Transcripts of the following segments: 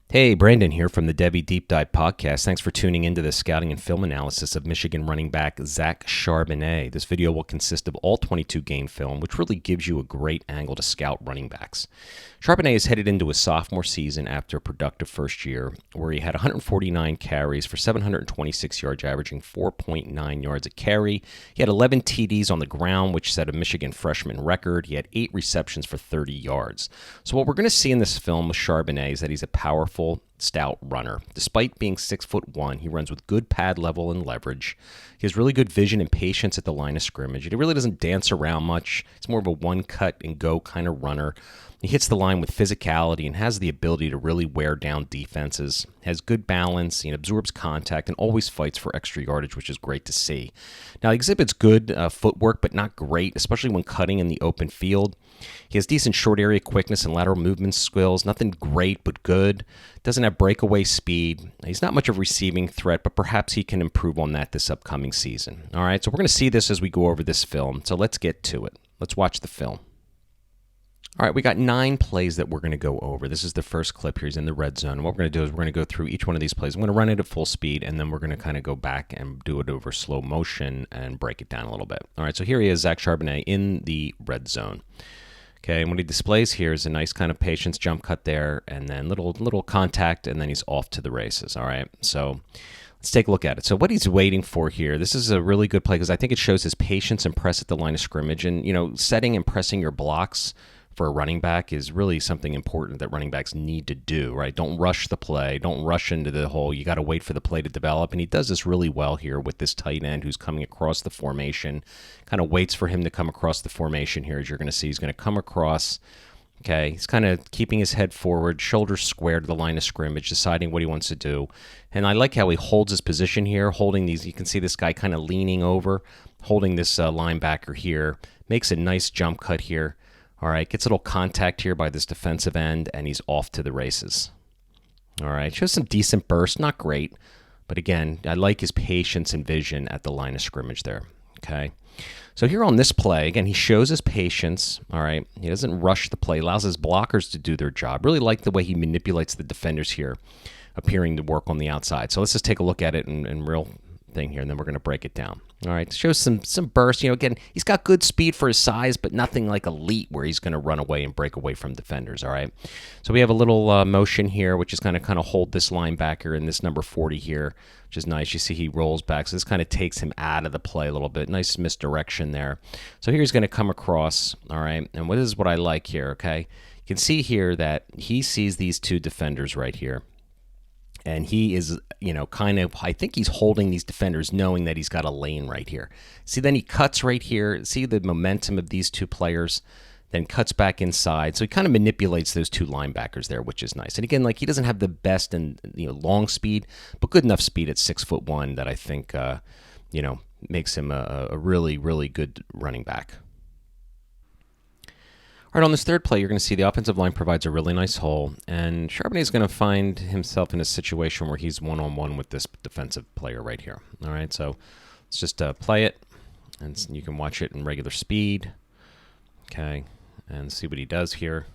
Hey, Brandon here from the Devy Deep Dive Podcast. Thanks for tuning into the scouting and film analysis of Michigan running back Zach Charbonnet. This video will consist of all 22 game film, which really gives you a great angle to scout running backs. Charbonnet is headed into his sophomore season after a productive first year, where he had 149 carries for 726 yards, averaging 4.9 yards a carry. He had 11 TDs on the ground, which set a Michigan freshman record. He had 8 receptions for 30 yards. So what we're going to see in this film with Charbonnet is that he's a powerful, stout runner. Despite being 6'1", he runs with good pad level and leverage. He has really good vision and patience at the line of scrimmage. He really doesn't dance around much. It's more of a one cut and go kind of runner. He hits the line with physicality and has the ability to really wear down defenses. Has good balance, he absorbs contact, and always fights for extra yardage, which is great to see. Now, he exhibits good footwork, but not great, especially when cutting in the open field. He has decent short area quickness and lateral movement skills. Nothing great, but good. Doesn't have breakaway speed. He's not much of a receiving threat, but perhaps he can improve on that this upcoming season. All right, so we're going to see this as we go over this film. So let's get to it. Let's watch the film. All right, we got 9 plays that we're going to go over. This is the first clip here. He's in the red zone. What we're going to do is we're going to go through each one of these plays. I'm going to run it at full speed, and then we're going to kind of go back and do it over slow motion and break it down a little bit. All right, so here he is, Zach Charbonnet, in the red zone. Okay, and what he displays here is a nice kind of patience jump cut there, and then little contact, and then he's off to the races. All right, so let's take a look at it. So what he's waiting for here, this is a really good play because I think it shows his patience and press at the line of scrimmage. And, setting and pressing your blocks for a running back is really something important that running backs need to do, right? Don't rush the play. Don't rush into the hole. You got to wait for the play to develop. And he does this really well here with this tight end who's coming across the formation. Kind of waits for him to come across the formation here. As you're going to see, he's going to come across. Okay, he's kind of keeping his head forward, shoulders square to the line of scrimmage, deciding what he wants to do. And I like how he holds his position here, holding these. You can see this guy kind of leaning over, holding this linebacker here. Makes a nice jump cut here. All right, gets a little contact here by this defensive end, and he's off to the races. All right, shows some decent burst, not great. But again, I like his patience and vision at the line of scrimmage there. Okay, so here on this play, again, he shows his patience. All right, he doesn't rush the play, allows his blockers to do their job. Really like the way he manipulates the defenders here, appearing to work on the outside. So let's just take a look at it in real thing here, and then we're going to break it down. All right, shows some burst. Again, he's got good speed for his size, but nothing like elite where he's going to run away and break away from defenders. All right, so we have a little motion here, which is going to kind of hold this linebacker in this number 40 here, which is nice. You see he rolls back, so this kind of takes him out of the play a little bit. Nice misdirection there. So here he's going to come across. All right, and this is what I like here. Okay, you can see here that he sees these 2 defenders right here. And he is, I think he's holding these defenders knowing that he's got a lane right here. See, then he cuts right here. See the momentum of these 2 players, then cuts back inside. So he kind of manipulates those 2 linebackers there, which is nice. And again, he doesn't have the best and long speed, but good enough speed at 6'1" that I think, makes him a really, really good running back. All right, on this third play, you're going to see the offensive line provides a really nice hole, and Charbonnet is going to find himself in a situation where he's one-on-one with this defensive player right here. All right, so let's just play it, and you can watch it in regular speed. Okay, and see what he does here.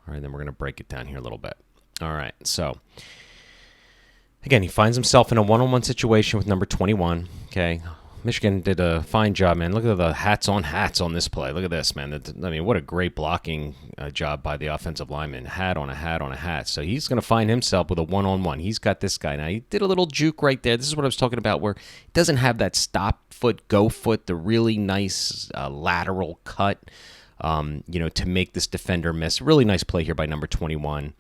All right, then we're going to break it down here a little bit. All right, so again, he finds himself in a one-on-one situation with number 21. Okay. Michigan did a fine job, man. Look at the hats on this play. Look at this, man. What a great blocking job by the offensive lineman. Hat on a hat on a hat. So he's going to find himself with a one-on-one. He's got this guy. Now, he did a little juke right there. This is what I was talking about, where he doesn't have that stop foot, go foot, the really nice lateral cut, to make this defender miss. Really nice play here by number 21.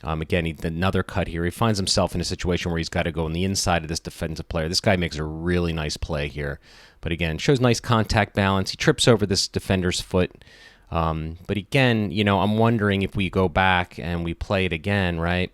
Again, another cut here. He finds himself in a situation where he's got to go on the inside of this defensive player. This guy makes a really nice play here. But again, shows nice contact balance. He trips over this defender's foot. But again, I'm wondering if we go back and we play it again, right?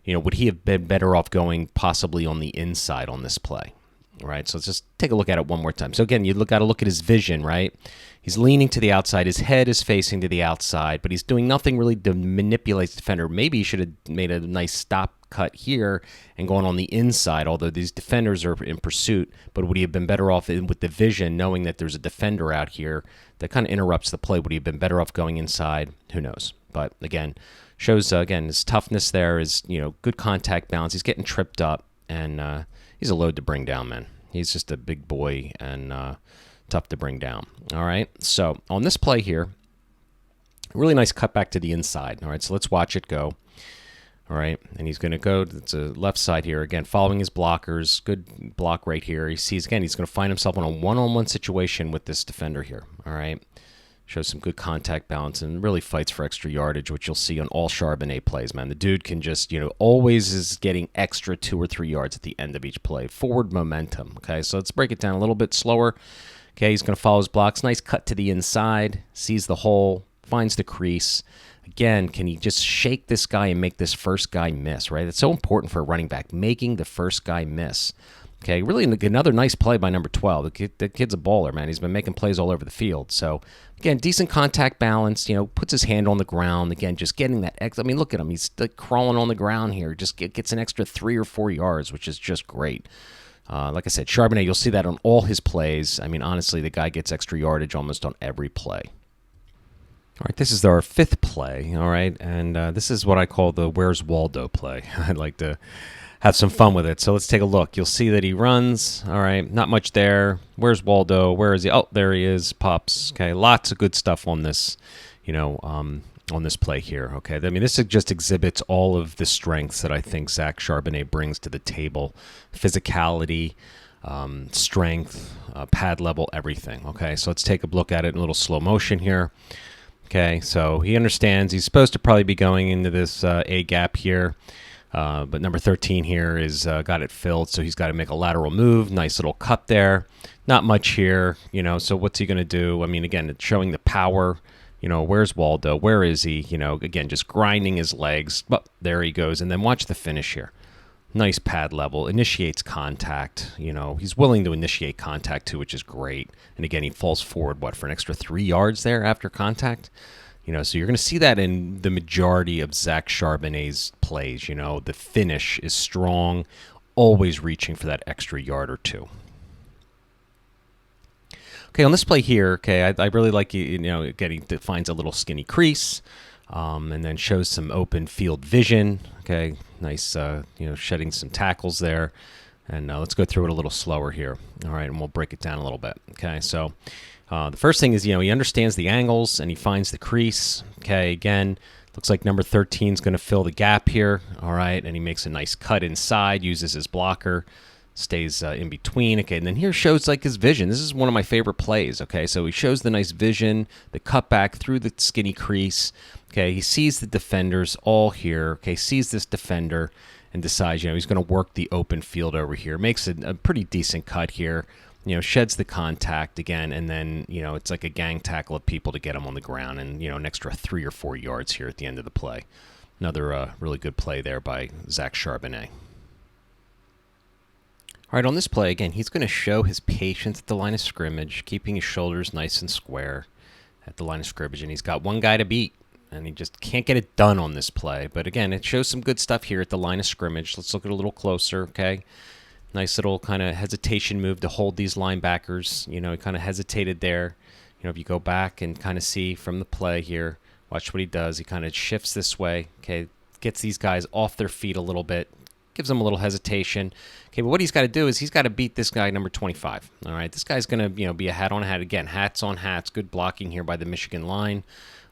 Would he have been better off going possibly on the inside on this play? right? So let's just take a look at it one more time. So again, you got to look at his vision, right? He's leaning to the outside. His head is facing to the outside, but he's doing nothing really to manipulate the defender. Maybe he should have made a nice stop cut here and going on the inside, although these defenders are in pursuit. But would he have been better off with the vision, knowing that there's a defender out here that kind of interrupts the play? Would he have been better off going inside? Who knows? But again, shows, again, his toughness there is, good contact balance. He's getting tripped up, and he's a load to bring down, man. He's just a big boy and tough to bring down. All right, so on this play here, really nice cut back to the inside. All right, so let's watch it go. All right, and he's going to go to the left side here. Again, following his blockers. Good block right here. He sees, again, he's going to find himself in a one-on-one situation with this defender here. All right, shows some good contact balance and really fights for extra yardage, which you'll see on all Charbonnet plays, man. The dude can just, always is getting extra 2 or 3 yards at the end of each play. Forward momentum, okay? So let's break it down a little bit slower. Okay, he's going to follow his blocks. Nice cut to the inside. Sees the hole. Finds the crease. Again, can he just shake this guy and make this first guy miss, right? It's so important for a running back, making the first guy miss. Okay, really another nice play by number 12. The kid's a baller, man. He's been making plays all over the field. So, again, decent contact balance, puts his hand on the ground. Again, just getting that look at him. He's like crawling on the ground here. Just gets an extra 3 or 4 yards, which is just great. Like I said, Charbonnet, you'll see that on all his plays. I mean, honestly, the guy gets extra yardage almost on every play. All right, this is our 5th play, all right? And this is what I call the Where's Waldo play. I'd like to have some fun with it. So let's take a look. You'll see that he runs. All right, not much there. Where's Waldo? Where is he? Oh, there he is. Pops. Okay, lots of good stuff on this, on this play here. Okay, I mean, this just exhibits all of the strengths that I think Zach Charbonnet brings to the table. Physicality, strength, pad level, everything. Okay, so let's take a look at it in a little slow motion here. Okay, so he understands he's supposed to probably be going into this A gap here. But number 13 here is got it filled, so he's got to make a lateral move. Nice little cut there. Not much here, so what's he going to do? I mean, again, it's showing the power. Where's Waldo? Where is he? Again, just grinding his legs. But there he goes. And then watch the finish here. Nice pad level. Initiates contact. He's willing to initiate contact too, which is great. And again, he falls forward, for an extra 3 yards there after contact? So you're going to see that in the majority of Zach Charbonnet's plays. The finish is strong, always reaching for that extra yard or 2. Okay, on this play here, okay, I really like, again, he finds a little skinny crease, and then shows some open field vision. Okay, nice, shedding some tackles there. And let's go through it a little slower here. All right, and we'll break it down a little bit. Okay, so the first thing is, he understands the angles and he finds the crease. Okay, again, looks like number 13 is going to fill the gap here. All right, and he makes a nice cut inside, uses his blocker, stays in between. Okay, and then here shows like his vision. This is one of my favorite plays. Okay, so he shows the nice vision, the cutback through the skinny crease. Okay, he sees the defenders all here. Okay, sees this defender and decides, he's going to work the open field over here. Makes a pretty decent cut here. Sheds the contact again, and then, it's like a gang tackle of people to get him on the ground, and, an extra 3 or 4 yards here at the end of the play. Another really good play there by Zach Charbonnet. All right, on this play, again, he's going to show his patience at the line of scrimmage, keeping his shoulders nice and square at the line of scrimmage, and he's got one guy to beat, and he just can't get it done on this play. But again, it shows some good stuff here at the line of scrimmage. Let's look at it a little closer, okay? Nice little kind of hesitation move to hold these linebackers. He kind of hesitated there. If you go back and kind of see from the play here, watch what he does. He kind of shifts this way, okay? Gets these guys off their feet a little bit. Gives them a little hesitation. Okay, but what he's got to do is he's got to beat this guy, number 25. All right, this guy's going to, be a hat on hat. Again, hats on hats. Good blocking here by the Michigan line.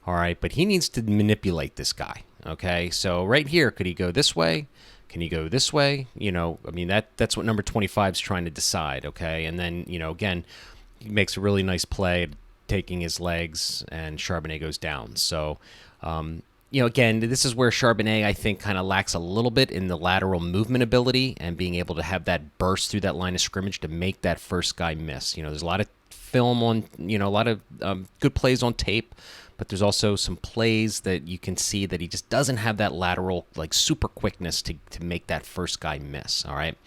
All right, but he needs to manipulate this guy. Okay, so right here, could he go this way? Can he go this way? That's what number 25 is trying to decide. Okay, and then, again, he makes a really nice play, taking his legs, and Charbonnet goes down. So, again, this is where Charbonnet, I think, kind of lacks a little bit in the lateral movement ability and being able to have that burst through that line of scrimmage to make that first guy miss. There's a lot of film on, a lot of good plays on tape, but there's also some plays that you can see that he just doesn't have that lateral, like, super quickness to make that first guy miss, all right?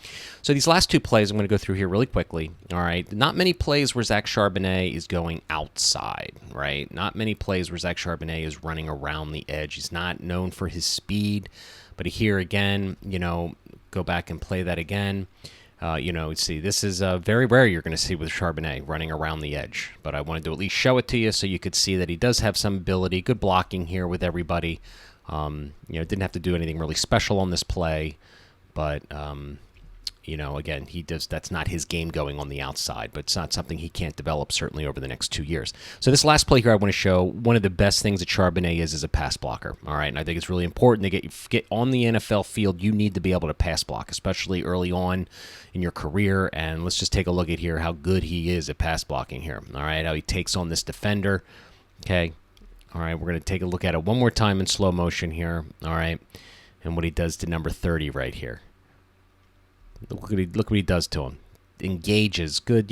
So these last two plays I'm going to go through here really quickly, all right? Not many plays where Zach Charbonnet is going outside, right? Not many plays where Zach Charbonnet is running around the edge. He's not known for his speed, but here again, go back and play that again. See, this is very rare you're going to see with Charbonnet running around the edge, but I wanted to at least show it to you so you could see that he does have some ability, good blocking here with everybody. Didn't have to do anything really special on this play, but, again, that's not his game going on the outside, but it's not something he can't develop certainly over the next 2 years. So this last play here I want to show, one of the best things that Charbonnet is a pass blocker, all right? And I think it's really important to get on the NFL field. You need to be able to pass block, especially early on in your career, and let's just take a look at here how good he is at pass blocking here, all right? How he takes on this defender, okay? All right, we're going to take a look at it one more time in slow motion here, all right? And what he does to number 30 right here. Look what he does to him. Engages, good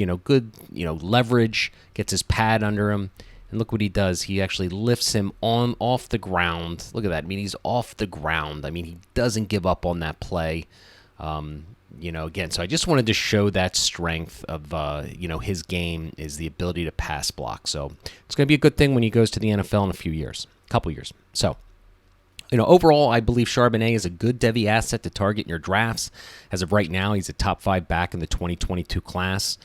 leverage, gets his pad under him, and look what he does. He actually lifts him off the ground. Look at that. I mean, he's off the ground. I mean, he doesn't give up on that play. Again, so I just wanted to show that strength of, his game is the ability to pass block. So it's going to be a good thing when he goes to the NFL in a couple years. So, overall, I believe Charbonnet is a good Devy asset to target in your drafts. As of right now, he's a top 5 back in the 2022 class.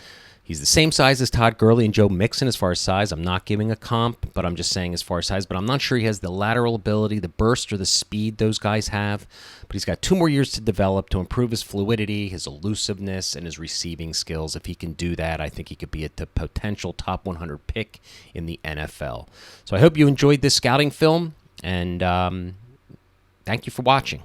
He's the same size as Todd Gurley and Joe Mixon as far as size. I'm not giving a comp, but I'm just saying as far as size. But I'm not sure he has the lateral ability, the burst, or the speed those guys have. But he's got 2 more years to develop to improve his fluidity, his elusiveness, and his receiving skills. If he can do that, I think he could be a potential top 100 pick in the NFL. So I hope you enjoyed this scouting film, and thank you for watching.